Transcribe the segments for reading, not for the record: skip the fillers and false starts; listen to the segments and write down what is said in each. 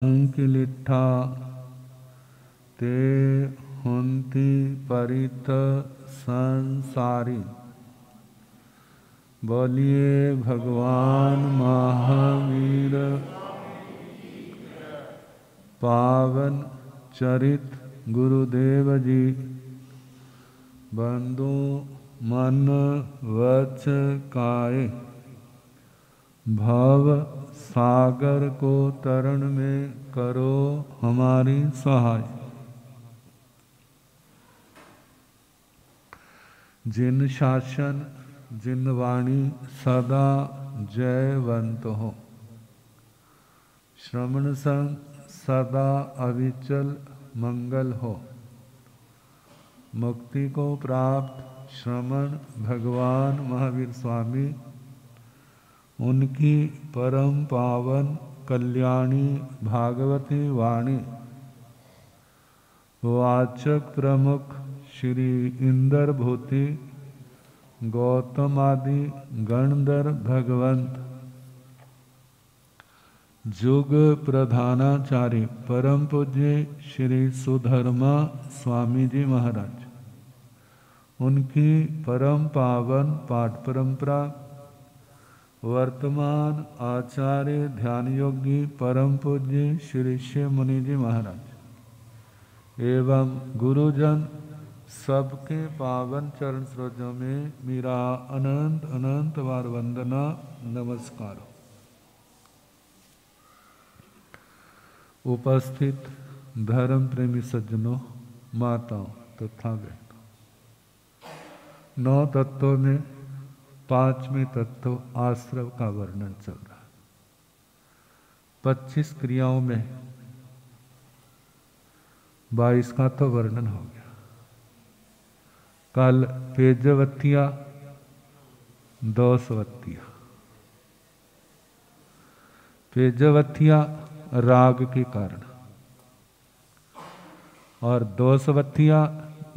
अंकिलिठा ते हुंती परित संसारी। बोलिए भगवान महावीर पावन चरित गुरुदेव जी। बंधु मन वच काये, भव सागर को तरण में करो हमारी सहाय। जिन शासन जिन वाणी सदा जयवंत हो, श्रवण संग सदा अविचल मंगल हो। मुक्ति को प्राप्त श्रमण भगवान महावीर स्वामी, उनकी परम पावन कल्याणी भागवती वाणी वाचक प्रमुख श्री इंद्र भूति गौतम आदि गणधर भगवंत, जुग प्रधानाचार्य परम पूज्य श्री सुधर्मा स्वामी जी महाराज, उनकी परम पावन पाठ परंपरा वर्तमान आचार्य ध्यान योगी परम पूज्य श्री शिव मुनि जी महाराज एवं गुरुजन सबके पावन चरण सरोजों में मेरा अनंत अनंत बार वंदना नमस्कार। उपस्थित धर्म प्रेमी सज्जनों, माताओं तथा बहनों, 9 तत्वों में 5वें तत्व आश्रव का वर्णन चल रहा है। 25 क्रियाओं में 22 का तो वर्णन हो गया। कल पेजवतिया दोषवतिया। पेजवतिया राग के कारण और दोषवतिया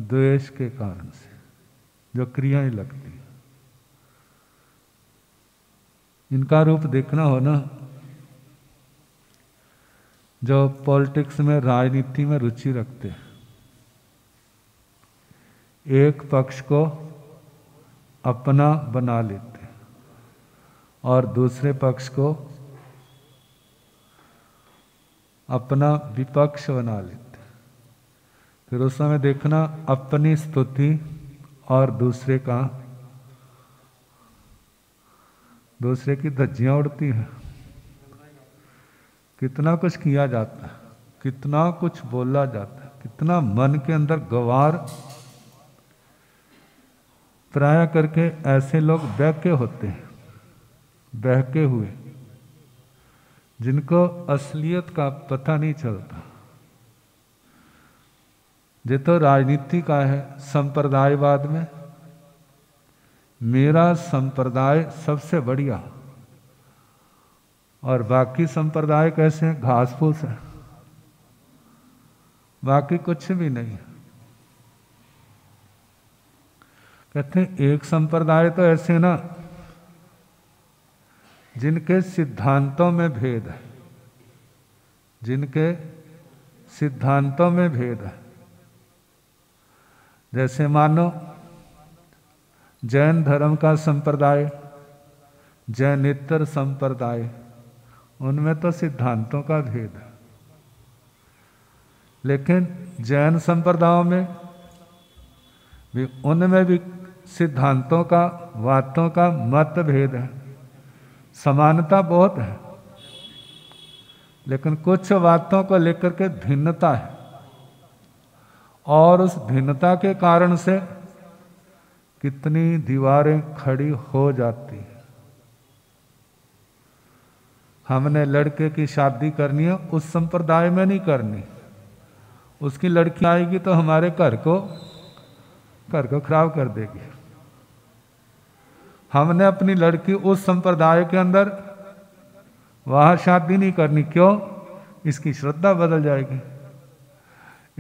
द्वेष के कारण से जो क्रियाएं लगती हैं, इनका रूप देखना हो ना। जो पॉलिटिक्स में राजनीति में रुचि रखते हैं, एक पक्ष को अपना बना लेते हैं और दूसरे पक्ष को अपना विपक्ष बना लेते हैं। फिर उस समय देखना अपनी स्तुति और दूसरे की धज्जियां उड़ती हैं। कितना कुछ किया जाता है, कितना कुछ बोला जाता है, कितना मन के अंदर गवार प्राय करके ऐसे लोग बहके होते हैं, बहके हुए, जिनको असलियत का पता नहीं चलता। ये तो राजनीति का है। संप्रदायवाद में मेरा संप्रदाय सबसे बढ़िया और बाकी संप्रदाय कैसे हैं? घास फूस है, बाकी कुछ भी नहीं। कहते हैं एक संप्रदाय तो ऐसे ना जिनके सिद्धांतों में भेद है, जिनके सिद्धांतों में भेद है। जैसे मानो जैन धर्म का संप्रदाय, जैनेतर संप्रदाय, उनमें तो सिद्धांतों का भेद है। लेकिन जैन संप्रदायों में भी, उनमें भी सिद्धांतों का, बातों का मत भेद है। समानता बहुत है, लेकिन कुछ बातों को लेकर के भिन्नता है और उस भिन्नता के कारण से कितनी दीवारें खड़ी हो जाती हैं। हमने लड़के की शादी करनी है, उस संप्रदाय में नहीं करनी। उसकी लड़की आएगी तो हमारे घर को खराब कर देगी। हमने अपनी लड़की उस संप्रदाय के अंदर वहां शादी नहीं करनी। क्यों? इसकी श्रद्धा बदल जाएगी।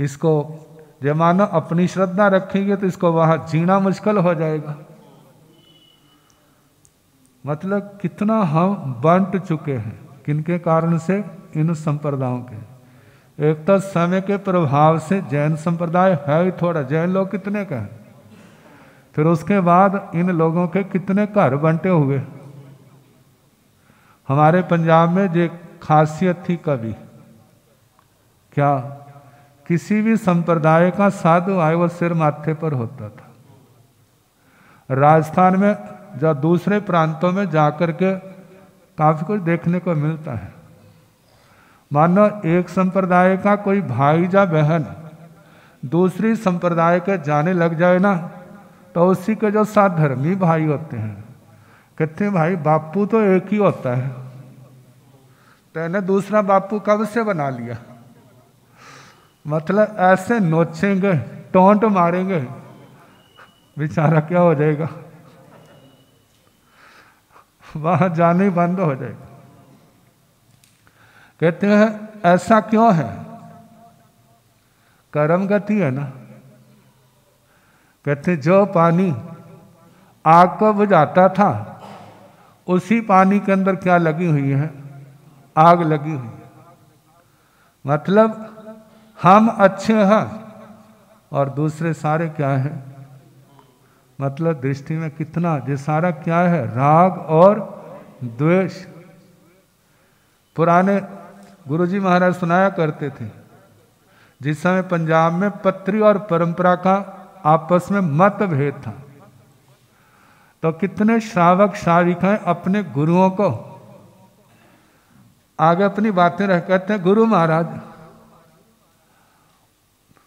इसको जब मानो अपनी श्रद्धा रखेंगे तो इसको वहां जीना मुश्किल हो जाएगा। मतलब कितना हम बंट चुके हैं, किनके कारण से? इन संप्रदायों के। एक तो समय के प्रभाव से जैन संप्रदाय है ही थोड़ा, जैन लोग कितने का है, फिर उसके बाद इन लोगों के कितने घर बंटे हुए। हमारे पंजाब में जो खासियत थी कभी, क्या किसी भी संप्रदाय का साधु आए वो सिर माथे पर होता था। राजस्थान में या दूसरे प्रांतों में जाकर के काफी कुछ देखने को मिलता है। मानो एक संप्रदाय का कोई भाई या बहन दूसरी संप्रदाय के जाने लग जाए ना, तो उसी के जो साथ धर्मी भाई होते हैं कहते हैं भाई बापू तो एक ही होता है, तेने दूसरा बापू कब से बना लिया। मतलब ऐसे नोचेंगे, टोंट मारेंगे, बेचारा क्या हो जाएगा, वहां जाने ही बंद हो जाएगा। कहते हैं ऐसा क्यों है, कर्म गति है ना। कहते जो पानी आग को बुझाता था उसी पानी के अंदर क्या लगी हुई है, आग लगी हुई है। मतलब हम अच्छे हैं और दूसरे सारे क्या है, मतलब दृष्टि में कितना ये सारा क्या है, राग और द्वेष। पुराने गुरुजी महाराज सुनाया करते थे, जिस समय पंजाब में पत्री और परंपरा का आपस में मतभेद था, तो कितने श्रावक श्राविकाएं अपने गुरुओं को आगे अपनी बातें रह कहते हैं, गुरु महाराज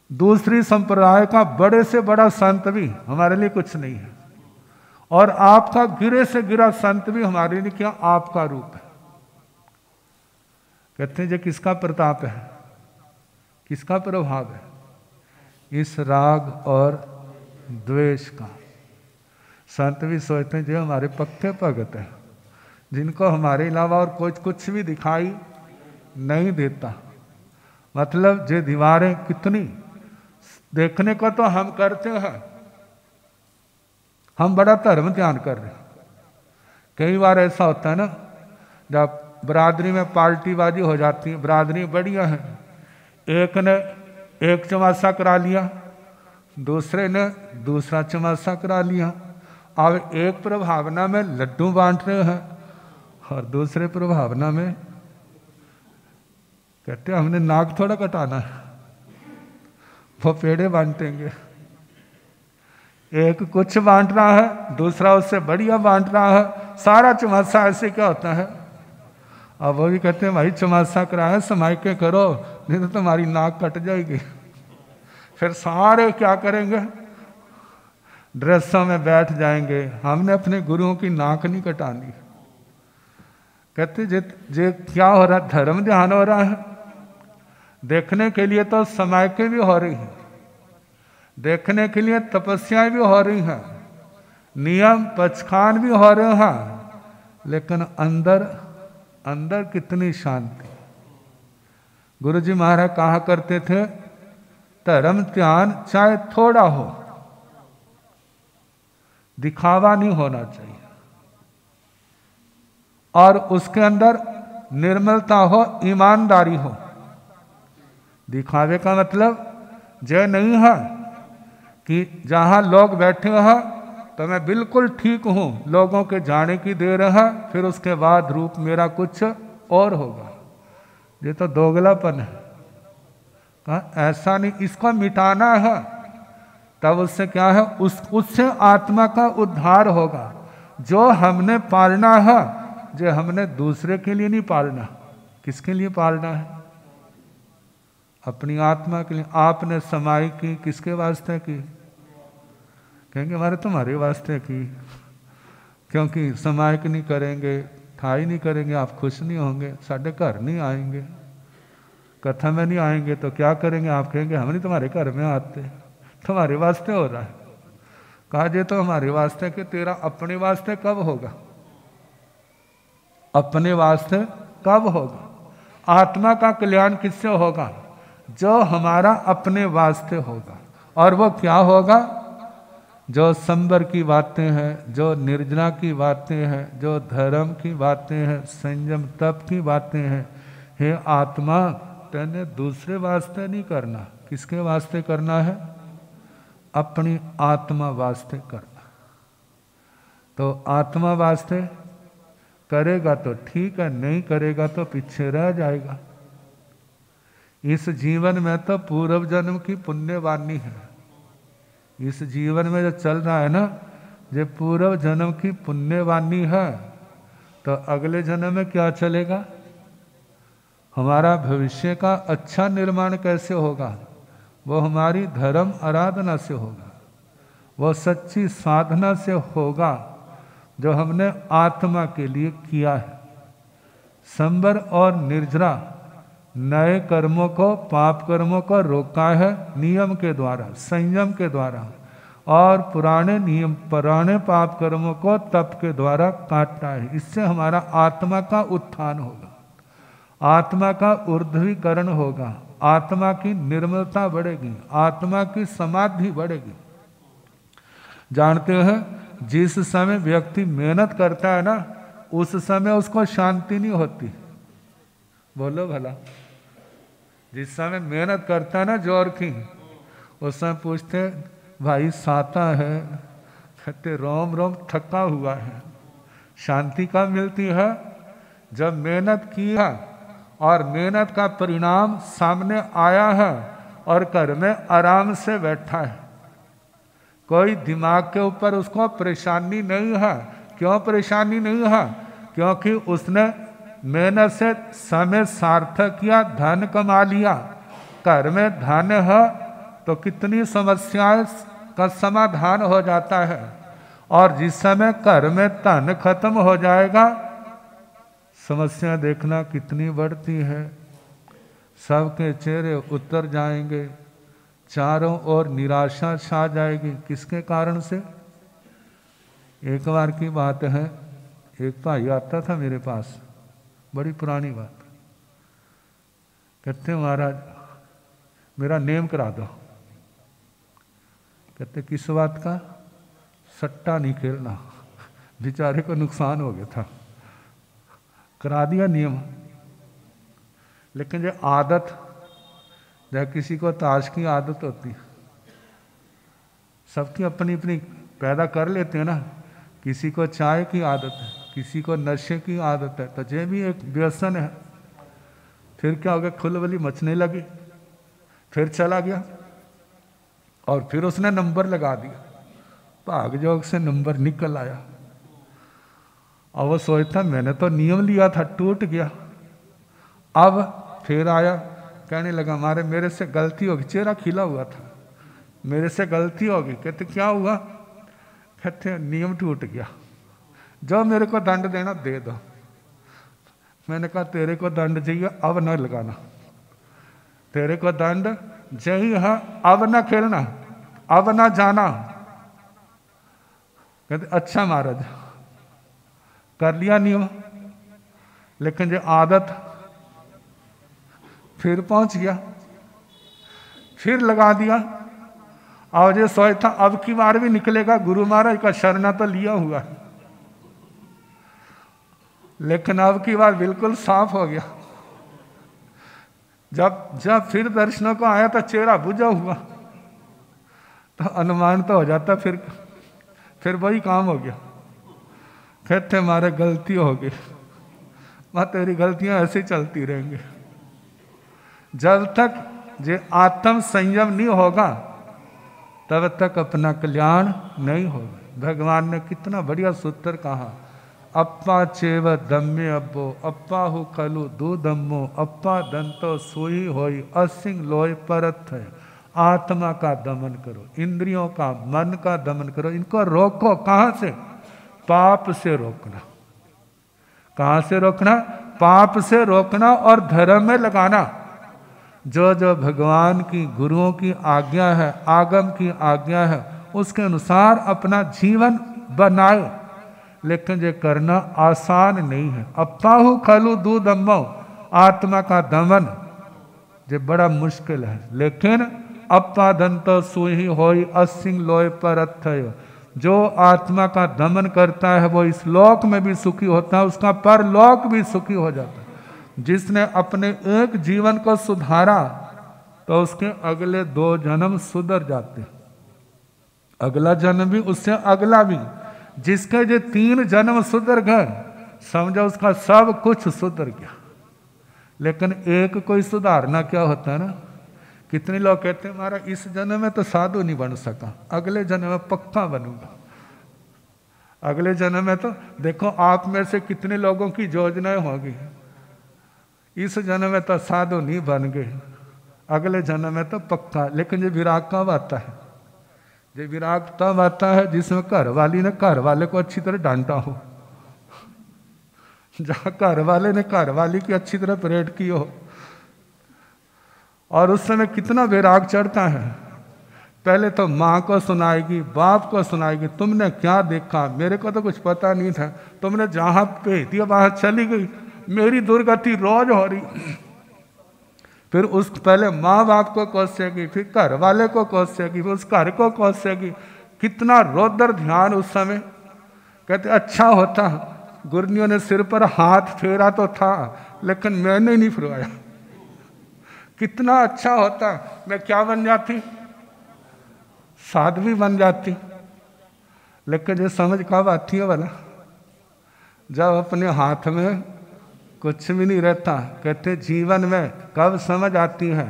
दूसरी संप्रदाय का बड़े से बड़ा संत भी हमारे लिए कुछ नहीं है, और आपका गिरे से गिरा संत भी हमारे लिए क्या आपका रूप है। कहते हैं ये किसका प्रताप है, किसका प्रभाव है, इस राग और द्वेष का। संत भी सोचते हैं जो हमारे पक्के भगत हैं, जिनको हमारे अलावा और कुछ भी दिखाई नहीं देता। मतलब ये दीवारें कितनी देखने को तो हम करते हैं, हम बड़ा धर्म ध्यान कर रहे हैं। कई बार ऐसा होता है ना, जब बरादरी में पार्टीबाजी हो जाती है, बरादरी बढ़िया है, एक ने एक चमासा करा लिया, दूसरे ने दूसरा चमासा करा लिया। अब एक प्रभावना में लड्डू बांट रहे हैं और दूसरे प्रभावना में कहते हैं हमने नाक थोड़ा कटाना है, वो पेड़े बांटेंगे। एक कुछ बांट रहा है, दूसरा उससे बढ़िया बांट रहा है, सारा चमासा ऐसे क्या होता है। अब वो भी कहते हैं भाई चमासा कराया समाई के करो, नहीं तो तुम्हारी नाक कट जाएगी। फिर सारे क्या करेंगे, ड्रेसों में बैठ जाएंगे, हमने अपने गुरुओं की नाक नहीं कटानी। कहते जे क्या हो रहा है, धर्म ध्यान हो रहा है। देखने के लिए तो समय के भी हो रही है, देखने के लिए तपस्याएं भी हो रही हैं, नियम पचखान भी हो रहे हैं, लेकिन अंदर अंदर कितनी शांति। गुरुजी महाराज कहा करते थे धर्म ध्यान चाहे थोड़ा हो, दिखावा नहीं होना चाहिए, और उसके अंदर निर्मलता हो, ईमानदारी हो। दिखावे का मतलब जय नहीं है कि जहां लोग बैठे हैं तो मैं बिल्कुल ठीक हूं, लोगों के जाने की देर है, फिर उसके बाद रूप मेरा कुछ और होगा। ये तो दोगलापन है। कहा ऐसा नहीं, इसको मिटाना है, तब उससे क्या है, उससे आत्मा का उद्धार होगा। जो हमने पालना है, जो हमने दूसरे के लिए नहीं पालना। किसके लिए पालना है, अपनी आत्मा के लिए। आपने समाई की किसके वास्ते की, कहेंगे हमारे तुम्हारे वास्ते की, क्योंकि समायक नहीं करेंगे, ठाई नहीं करेंगे, आप खुश नहीं होंगे, साढ़े घर नहीं आएंगे, कथा में नहीं आएंगे तो क्या करेंगे, आप कहेंगे हम नहीं तुम्हारे घर में आते, तुम्हारे वास्ते हो रहा है। कहा जे तो हमारे वास्ते कि तेरा अपने वास्ते कब होगा, अपने वास्ते कब होगा। आत्मा का कल्याण किससे होगा, जो हमारा अपने वास्ते होगा। और वो क्या होगा, जो संबर की बातें हैं, जो निर्जना की बातें हैं, जो धर्म की बातें हैं, संयम तप की बातें हैं, हे आत्मा, तेने दूसरे वास्ते नहीं करना। किसके वास्ते करना है? अपनी आत्मा वास्ते करना। तो आत्मा वास्ते करेगा तो ठीक है, नहीं करेगा तो पीछे रह जाएगा। इस जीवन में तो पूर्व जन्म की पुण्यवानी है। इस जीवन में जो चल रहा है ना, जो पूर्व जन्म की पुण्यवानी है, तो अगले जन्म में क्या चलेगा? हमारा भविष्य का अच्छा निर्माण कैसे होगा? वो हमारी धर्म आराधना से होगा, वो सच्ची साधना से होगा जो हमने आत्मा के लिए किया है। संबर और निर्जरा नए कर्मों को, पाप कर्मों को रोका है नियम के द्वारा, संयम के द्वारा, और पुराने नियम, पुराने पाप कर्मों को तप के द्वारा काटना है। इससे हमारा आत्मा का उत्थान होगा, आत्मा का ऊर्ध्वीकरण होगा, आत्मा की निर्मलता बढ़ेगी, आत्मा की समाधि बढ़ेगी। जानते हैं, जिस समय व्यक्ति मेहनत करता है ना, उस समय उसको शांति नहीं होती। बोलो भला, जिस समय मेहनत करता है ना जोर की, उस समय पूछते भाई साता है, कहते रोम रोम थका हुआ है। शांति कब मिलती है? जब मेहनत की है और मेहनत का परिणाम सामने आया है और घर में आराम से बैठा है, कोई दिमाग के ऊपर उसको परेशानी नहीं है। क्यों परेशानी नहीं है? क्योंकि उसने मेहनत से समय सार्थक किया, धन कमा लिया। घर में धन है तो कितनी समस्याएं का समाधान हो जाता है, और जिस समय घर में धन खत्म हो जाएगा, समस्या देखना कितनी बढ़ती है। सबके चेहरे उतर जाएंगे, चारों ओर निराशा छा जाएगी। किसके कारण से? एक बार की बात है, एक भाई आता था मेरे पास, बड़ी पुरानी बात, कहते महाराज मेरा नेम करा दो। कहते किस बात का? सट्टा नहीं खेलना। बेचारे को नुकसान हो गया था, करा दिया नियम। लेकिन जो आदत, जब किसी को ताश की आदत होती, सबकी अपनी अपनी पैदा कर लेते हैं ना। किसी को चाय की आदत है, किसी को नशे की आदत है, तो ये भी एक व्यसन है। फिर क्या हो गया? खुलबली मचने लगी, फिर चला गया और फिर उसने नंबर लगा दिया, भाग जोग से नंबर निकल आया। और वो सोचता मैंने तो नियम लिया था, टूट गया। अब फिर आया, कहने लगा मारे मेरे से गलती होगी, चेहरा खिला हुआ था, मेरे से गलती होगी। कहते क्या हुआ? कहते नियम टूट गया, जो मेरे को दंड देना दे दो। मैंने कहा तेरे को दंड चाहिए, अब न लगाना, तेरे को दंड यही है, अब न खेलना, अब न जाना। कहते अच्छा महाराज, कर लिया नियम। लेकिन जो आदत, फिर पहुंच गया, फिर लगा दिया। और ये सोचता अब की बार भी निकलेगा, गुरु महाराज का शरणा तो लिया हुआ, लेकिन अब की बार बिल्कुल साफ हो गया। जब फिर दर्शनों को आया तो चेहरा बुझा हुआ, तो अनुमान तो हो जाता फिर वही काम हो गया। कहते हमारे गलती हो गई। मैं तेरी गलतियां ऐसे चलती रहेंगी। जब तक ये आत्म संयम नहीं होगा, तब तक अपना कल्याण नहीं होगा। भगवान ने कितना बढ़िया सूत्र कहा, अप्पा चेव दम्मे अब्बो अप्पा हु खलु दूधम्मो अप्पा दंतो सोई होई असिंग लोय परत है। आत्मा का दमन करो, इंद्रियों का, मन का दमन करो, इनको रोको। कहाँ से? पाप से रोकना। कहाँ से रोकना? पाप से रोकना और धर्म में लगाना। जो जो भगवान की, गुरुओं की आज्ञा है, आगम की आज्ञा है, उसके अनुसार अपना जीवन बनाए। लेकिन ये करना आसान नहीं है। अप्पाहु खलु दूधम्मो, आत्मा का दमन ये बड़ा मुश्किल है। लेकिन अप्पा दंतो सुही होई असिंग लोय परथय, जो आत्मा का दमन करता है वो इस लोक में भी सुखी होता है, उसका परलोक भी सुखी हो जाता है। जिसने अपने एक जीवन को सुधारा तो उसके अगले 2 जन्म सुधर जाते हैं, अगला जन्म भी उससे अगला भी। जिसके जो 3 जन्म सुधर गए समझो उसका सब कुछ सुधर गया। लेकिन एक कोई सुधारना क्या होता है ना। कितने लोग कहते हैं हमारा इस जन्म में तो साधु नहीं बन सका, अगले जन्म में पक्का बनूंगा। अगले जन्म में तो देखो आप में से कितने लोगों की योजनाएं होगी, इस जन्म में तो साधु नहीं बन गए, अगले जन्म में तो पक्का। लेकिन ये विराग कब आता है? ये विराग तब आता है जिसमें घर वाली ने घर वाले को अच्छी तरह डांटा हो, जहां घर वाले ने घर वाली की अच्छी तरह परेड की हो। और उस समय कितना विराग चढ़ता है। पहले तो माँ को सुनाएगी, बाप को सुनाएगी, तुमने क्या देखा, मेरे को तो कुछ पता नहीं था, तुमने जहां भेज दिया वहां चली गई, मेरी दुर्गति रोज हो रही। फिर उस पहले माँ बाप को कोसेगी, फिर घर वाले को कोसेगी, फिर उस घर को कोसेगी। कितना रौद्र ध्यान उस समय। कहते अच्छा होता गुरनियों ने सिर पर हाथ फेरा तो था, लेकिन मैंने नहीं फिरवाया। कितना अच्छा होता, मैं क्या बन जाती, साध्वी बन जाती। लेकिन ये समझ कब आती है वाला, जब अपने हाथ में कुछ भी नहीं रहता। कहते जीवन में कब समझ आती है।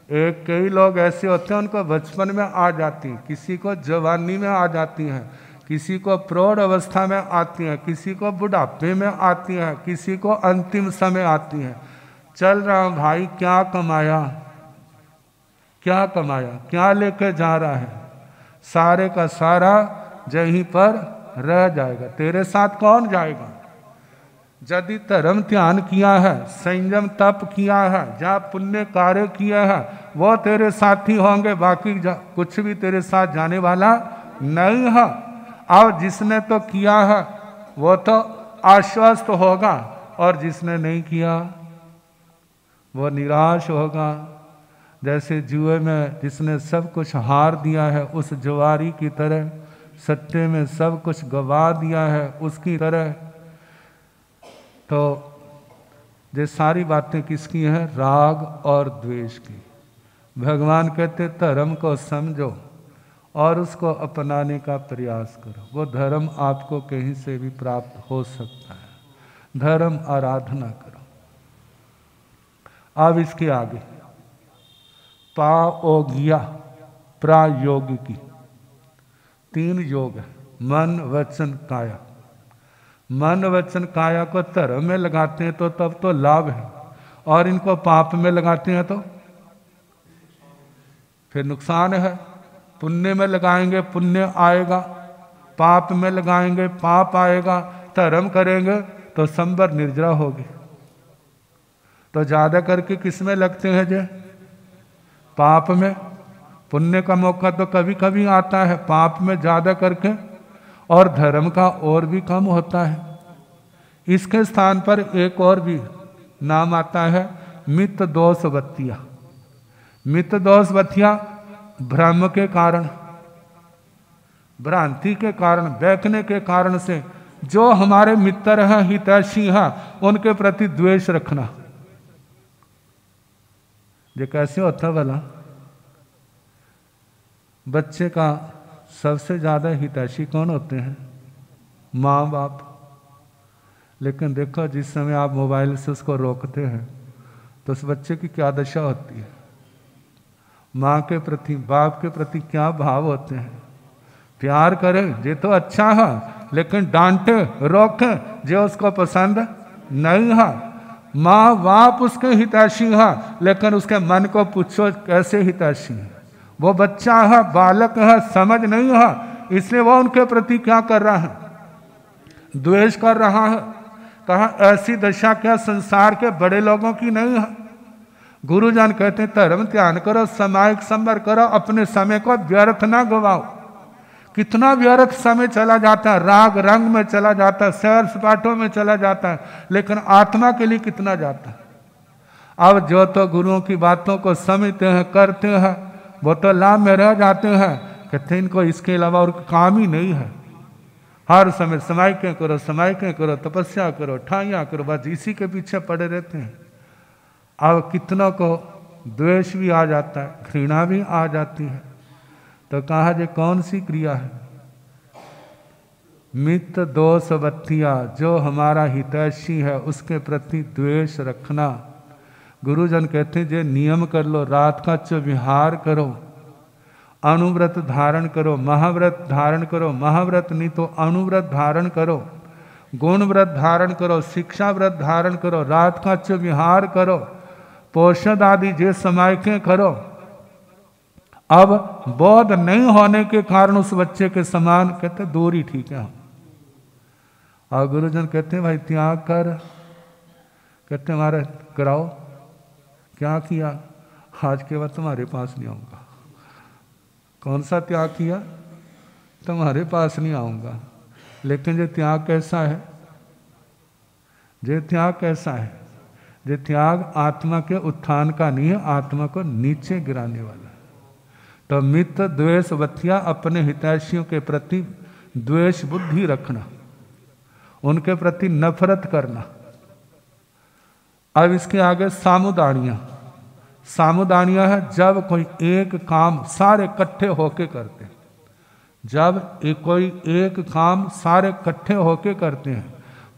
एक कई लोग ऐसे होते हैं उनको बचपन में आ जाती, किसी को जवानी में आ जाती हैं, किसी को प्रौढ़ अवस्था में आती हैं, किसी को बुढ़ापे में आती हैं, किसी को अंतिम समय आती हैं। चल रहा हूँ भाई, क्या कमाया, क्या कमाया, क्या लेकर जा रहा है, सारे का सारा यहीं पर रह जाएगा। तेरे साथ कौन जाएगा? यदि धर्म ध्यान किया है, संयम तप किया है, जहाँ पुण्य कार्य किया है, वो तेरे साथी होंगे, बाकी कुछ भी तेरे साथ जाने वाला नहीं है। और जिसने तो किया है वो तो आश्वस्त होगा, और जिसने नहीं किया वो निराश होगा। जैसे जुए में जिसने सब कुछ हार दिया है उस जुआरी की तरह, सट्टे में सब कुछ गवा दिया है उसकी तरह। तो ये सारी बातें किसकी हैं? राग और द्वेष की। भगवान कहते धर्म को समझो और उसको अपनाने का प्रयास करो। वो धर्म आपको कहीं से भी प्राप्त हो सकता है। धर्म आराधना करो। अब इसके आगे पाओगिया प्रायोगिकी 3 योग है, मन वचन काया। मन वचन काया को धर्म में लगाते हैं तो तब तो लाभ है, और इनको पाप में लगाते हैं तो फिर नुकसान है। पुण्य में लगाएंगे पुण्य आएगा, पाप में लगाएंगे पाप आएगा। धर्म करेंगे तो संबर निर्जरा होगी। तो ज्यादा करके किस में लगते हैं जे? पाप में। पुण्य का मौका तो कभी कभी आता है, पाप में ज्यादा करके, और धर्म का और भी कम होता है। इसके स्थान पर एक और भी नाम आता है मित दोष बत्तियां। मित दोष बत्तियां भ्रम के कारण, भ्रांति के कारण, बैठने के कारण से जो हमारे मित्र हैं, हितैषी हैं, उनके प्रति द्वेष रखना। ये कैसे होता भला? बच्चे का सबसे ज्यादा हितैषी कौन होते हैं? माँ बाप। लेकिन देखो जिस समय आप मोबाइल से उसको रोकते हैं तो उस बच्चे की क्या दशा होती है। माँ के प्रति, बाप के प्रति क्या भाव होते हैं। प्यार करें ये तो अच्छा है, लेकिन डांटे रोके जो उसको पसंद नहीं है। माँ बाप उसके हितैषी है, लेकिन उसके मन को पूछो कैसे हितैषी है। वो बच्चा है, बालक है, समझ नहीं है, इसलिए वो उनके प्रति क्या कर रहा है? द्वेष कर रहा है। कहा ऐसी दशा क्या संसार के बड़े लोगों की नहीं है। गुरुजन कहते हैं धर्म ध्यान करो, सामायिक संवर करो, अपने समय को व्यर्थ ना गवाओ। कितना व्यर्थ समय चला जाता है, राग रंग में चला जाता है, सैर सपाटों में चला जाता है, लेकिन आत्मा के लिए कितना जाता है। अब जो तो गुरुओं की बातों को समझते हैं, करते हैं, वो तो लाभ में रह जाते हैं। कहते इनको इसके अलावा और काम ही नहीं है। हर समय समायिकें करो, समायिकें करो, तपस्या करो, ठाइयाँ करो, बस इसी के पीछे पड़े रहते हैं। अब कितनों को द्वेष भी आ जाता है, घृणा भी आ जाती है। तो कहा जे कौन सी क्रिया है? मित्र दोष बत्तिया, जो हमारा हितैषी है उसके प्रति द्वेष रखना। गुरुजन कहते हैं जे नियम कर लो, रात का चो विहार करो, अनुव्रत धारण करो, महाव्रत धारण करो, महाव्रत नहीं तो अनुव्रत धारण करो, गुण व्रत धारण करो, शिक्षा व्रत धारण करो, रात का चो विहार करो, पोषद आदि जे समय के करो। अब बोध नहीं होने के कारण उस बच्चे के समान कहते दूर ही ठीक है। और गुरुजन कहते हैं भाई त्याग कर, कहते हमारे कराओ। क्या किया? आज के बाद तुम्हारे पास नहीं आऊंगा। कौन सा त्याग किया? तुम्हारे पास नहीं आऊंगा। लेकिन ये त्याग कैसा है? ये त्याग कैसा है? ये त्याग आत्मा के उत्थान का नहीं है, आत्मा को नीचे गिराने वाला है। तो मित्र द्वेष बत्तिया, अपने हितैषियों के प्रति द्वेष बुद्धि रखना, उनके प्रति नफरत करना। अब इसके आगे सामुदानियां। सामुदानियां है जब कोई एक काम सारे इकट्ठे होके करते हैं। जब कोई एक काम सारे इकट्ठे होके करते हैं,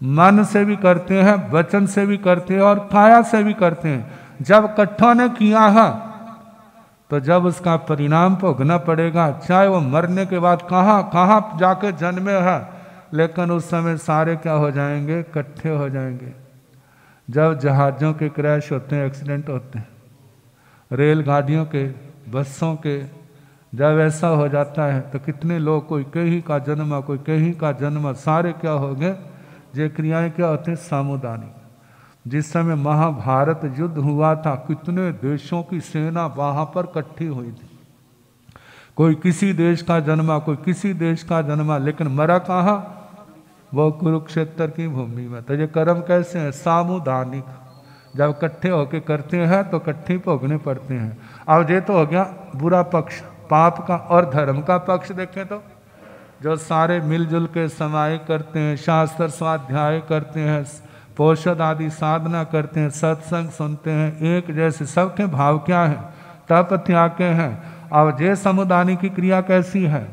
मन से भी करते हैं, वचन से भी करते हैं और काया से भी करते हैं। जब इकट्ठों ने किया है तो जब उसका परिणाम भोगना पड़ेगा, चाहे वो मरने के बाद कहाँ कहाँ जाके जन्मे है, लेकिन उस समय सारे क्या हो जाएंगे? इकट्ठे हो जाएंगे। जब जहाज़ों के क्रैश होते हैं, एक्सीडेंट होते हैं, रेलगाड़ियों के, बसों के, जब ऐसा हो जाता है तो कितने लोग, कोई कहीं का जन्मा, कोई कहीं का जन्मा, सारे क्या हो गए? ये क्रियाएं क्या होते हैं? सामुदानिक। जिस समय महाभारत युद्ध हुआ था, कितने देशों की सेना वहां पर इकट्ठी हुई थी। कोई किसी देश का जन्मा, कोई किसी देश का जन्मा, लेकिन मरा कहाँ? वो कुरुक्षेत्र की भूमि में। तो ये कर्म कैसे हैं? सामुदानिक। जब इकट्ठे होके करते हैं तो इकट्ठे भोगने पड़ते हैं। अब ये तो हो गया बुरा पक्ष, पाप का। और धर्म का पक्ष देखें तो जो सारे मिलजुल के समाय करते हैं, शास्त्र स्वाध्याय करते हैं, पोषद आदि साधना करते हैं, सत्संग सुनते हैं, एक जैसे सबके भाव क्या है? तप त्याग के हैं। अब जे समुदानी की क्रिया कैसी है?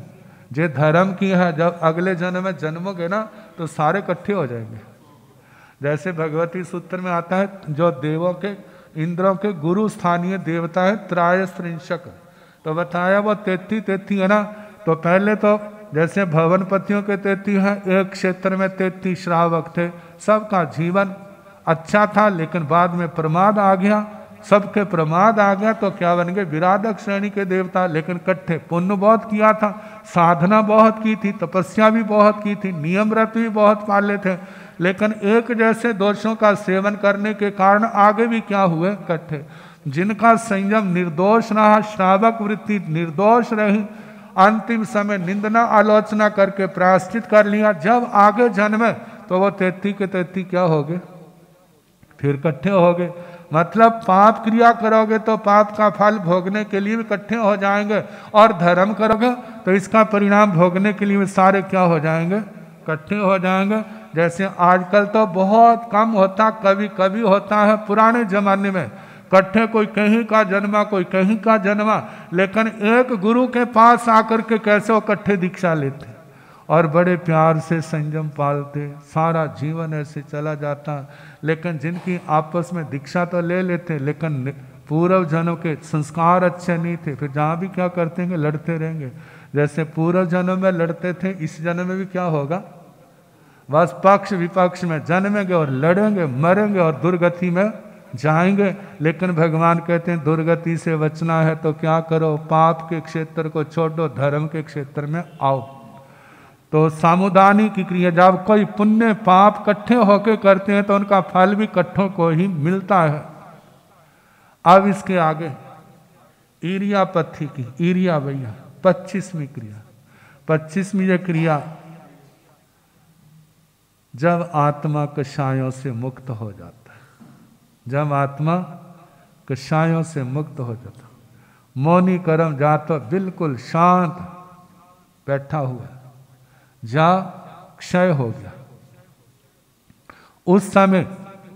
जे धर्म की है। जब अगले जन्म में जन्मोगे ना तो सारे इकट्ठे हो जाएंगे। जैसे भगवती सूत्र में आता है, जो देवों के, इंद्रों के गुरु स्थानीय देवता है त्रायस्त्रिंशक। तो बताया वो 33 है ना। तो पहले तो जैसे भवनपतियों के 33 हैं, एक क्षेत्र में 33 श्रावक थे, सबका जीवन अच्छा था, लेकिन बाद में प्रमाद आ गया, सबके प्रमाद आ गया तो क्या बन गए? विराधक श्रेणी के देवता। लेकिन इकट्ठे पुण्य बहुत किया था, साधना बहुत की थी, तपस्या भी बहुत की थी, नियम व्रत भी बहुत पाले थे, लेकिन एक जैसे दोषों का सेवन करने के कारण आगे भी क्या हुए? इकट्ठे। जिनका संयम निर्दोष रहा, श्रावक वृत्ति निर्दोष रही, अंतिम समय निंदना आलोचना करके प्रायश्चित कर लिया, जब आगे जन्मे तो वो 33 के 33 क्या हो गए? फिर इकट्ठे हो गए। मतलब पाप क्रिया करोगे तो पाप का फल भोगने के लिए भी इकट्ठे हो जाएंगे, और धर्म करोगे तो इसका परिणाम भोगने के लिए भी सारे क्या हो जाएंगे? इकट्ठे हो जाएंगे। जैसे आजकल तो बहुत कम होता, कभी कभी होता है। पुराने जमाने में इकट्ठे कोई कहीं का जन्मा, कोई कहीं का जन्मा, लेकिन एक गुरु के पास आकर के कैसे वो इकट्ठे दीक्षा लेते और बड़े प्यार से संयम पालते, सारा जीवन ऐसे चला जाता। लेकिन जिनकी आपस में दीक्षा तो ले लेते, लेकिन पूर्व जन्म के संस्कार अच्छे नहीं थे, फिर जहाँ भी क्या करते हैं? लड़ते रहेंगे। जैसे पूर्व जन्म में लड़ते थे, इस जन्म में भी क्या होगा? बस पक्ष विपक्ष में जन्मेंगे और लड़ेंगे, मरेंगे और दुर्गति में जाएंगे। लेकिन भगवान कहते हैं दुर्गति से बचना है तो क्या करो? पाप के क्षेत्र को छोड़ो, धर्म के क्षेत्र में आओ। तो सामुदानी की क्रिया, जब कोई पुण्य पाप इकट्ठे होकर करते हैं तो उनका फल भी इकट्ठों को ही मिलता है। अब इसके आगे ईरिया पथी की, ईरिया भैया 25वीं क्रिया। 25वीं यह क्रिया जब आत्मा कषायों से मुक्त हो जाता है, जब आत्मा कषायों से मुक्त हो जाता, मौनी कर्म जातो बिल्कुल शांत बैठा हुआ, जा क्षय हो गया, उस समय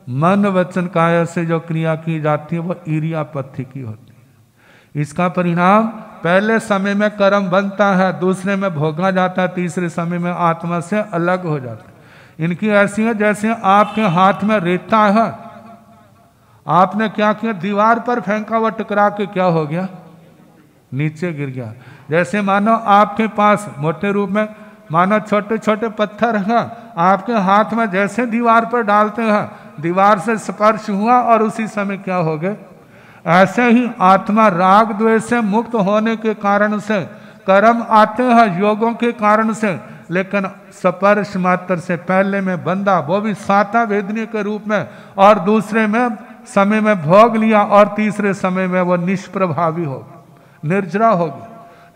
मन वचन काया से जो क्रिया की जाती है वो इरियापथी की होती है। इसका परिणाम पहले समय में कर्म बनता है, दूसरे में भोगा जाता है, तीसरे समय में आत्मा से अलग हो जाता है। इनकी ऐसी है जैसे आपके हाथ में रेता है, आपने क्या किया, दीवार पर फेंका, हुआ टकरा के क्या हो गया, नीचे गिर गया। जैसे मानो आपके पास मोटे रूप में मानो छोटे छोटे पत्थर हैं, आपके हाथ में जैसे दीवार पर डालते हैं, दीवार से स्पर्श हुआ और उसी समय क्या हो गए। ऐसे ही आत्मा राग द्वेष से मुक्त होने के कारण से कर्म आते हैं योगों के कारण से, लेकिन स्पर्श मात्र से पहले में बंधा, वो भी साता वेदनी के रूप में, और दूसरे में समय में भोग लिया, और तीसरे समय में वो निष्प्रभावी होगी, निर्जरा होगी।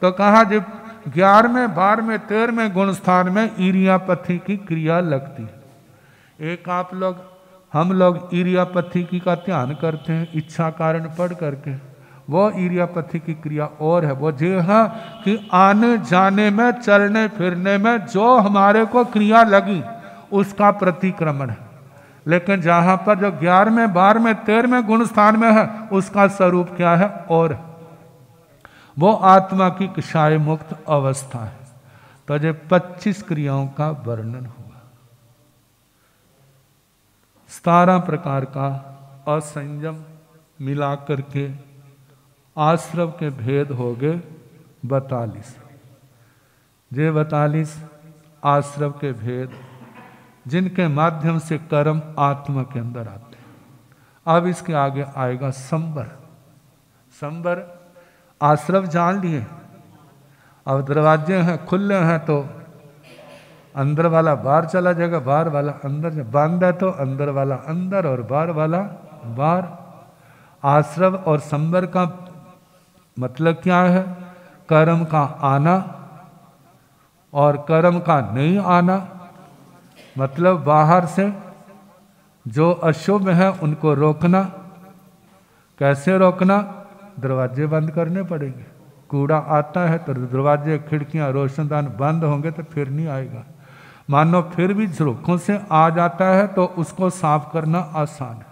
तो कहा जब 11वें 12वें 13वें गुण स्थान में इरियापथी की क्रिया लगती है। एक आप लोग हम लोग इरियापथी की का ध्यान करते हैं इच्छा कारण पढ़ करके, वो इरियापथी की क्रिया और है, वो जो है कि आने जाने में, चलने फिरने में जो हमारे को क्रिया लगी उसका प्रतिक्रमण है। लेकिन जहां पर जो 11वें 12वें 13वें गुण स्थान में है उसका स्वरूप क्या है, और वो आत्मा की क्षय मुक्त अवस्था है। तो जो 25 क्रियाओं का वर्णन हुआ, 17 प्रकार का असंयम मिला करके आश्रव के भेद हो गए 42। जे 42 आश्रव के भेद जिनके माध्यम से कर्म आत्मा के अंदर आते हैं। अब इसके आगे आएगा संबर। संबर आश्रव जान लिए, अब दरवाजे हैं खुले हैं तो अंदर वाला बाहर चला जाएगा, बाहर वाला अंदर, बंद है तो अंदर वाला अंदर और बाहर वाला बाहर। आश्रव और संबर का मतलब क्या है, कर्म का आना और कर्म का नहीं आना। मतलब बाहर से जो अशुभ है उनको रोकना। कैसे रोकना, दरवाजे बंद करने पड़ेंगे। कूड़ा आता है तो दरवाजे खिड़कियां रोशनदान बंद होंगे तो फिर नहीं आएगा। मानो फिर भी झरोखों से आ जाता है तो उसको साफ करना आसान है।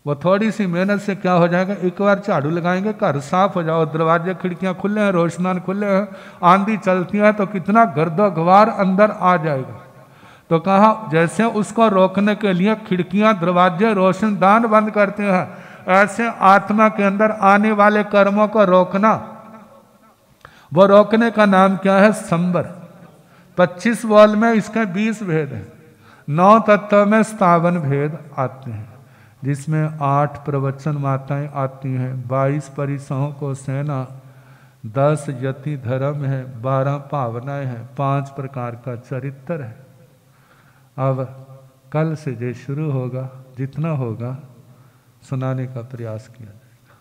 वो थोड़ी सी मेहनत से क्या हो जाएगा, एक बार झाड़ू लगाएंगे घर साफ हो जाओ, दरवाजे खिड़कियां खुले हैं, रोशनदान खुले हैं, आंधी चलती है तो कितना गर्दोगवार अंदर आ जाएगा। तो कहा जैसे उसको रोकने के लिए खिड़कियां दरवाजे रोशनदान बंद करते हैं, ऐसे आत्मा के अंदर आने वाले कर्मों को रोकना। वो रोकने का नाम क्या है, संबर। 25 बॉल में इसके 20 भेद हैं। 9 तत्व में 57 भेद आते हैं, जिसमें 8 प्रवचन माताएं आती हैं, 22 परिसहों को सेना, 10 यति धर्म है, 12 भावनाएं हैं, 5 प्रकार का चरित्र है। अब कल से जो शुरू होगा, जितना होगा सुनाने का प्रयास किया जाएगा।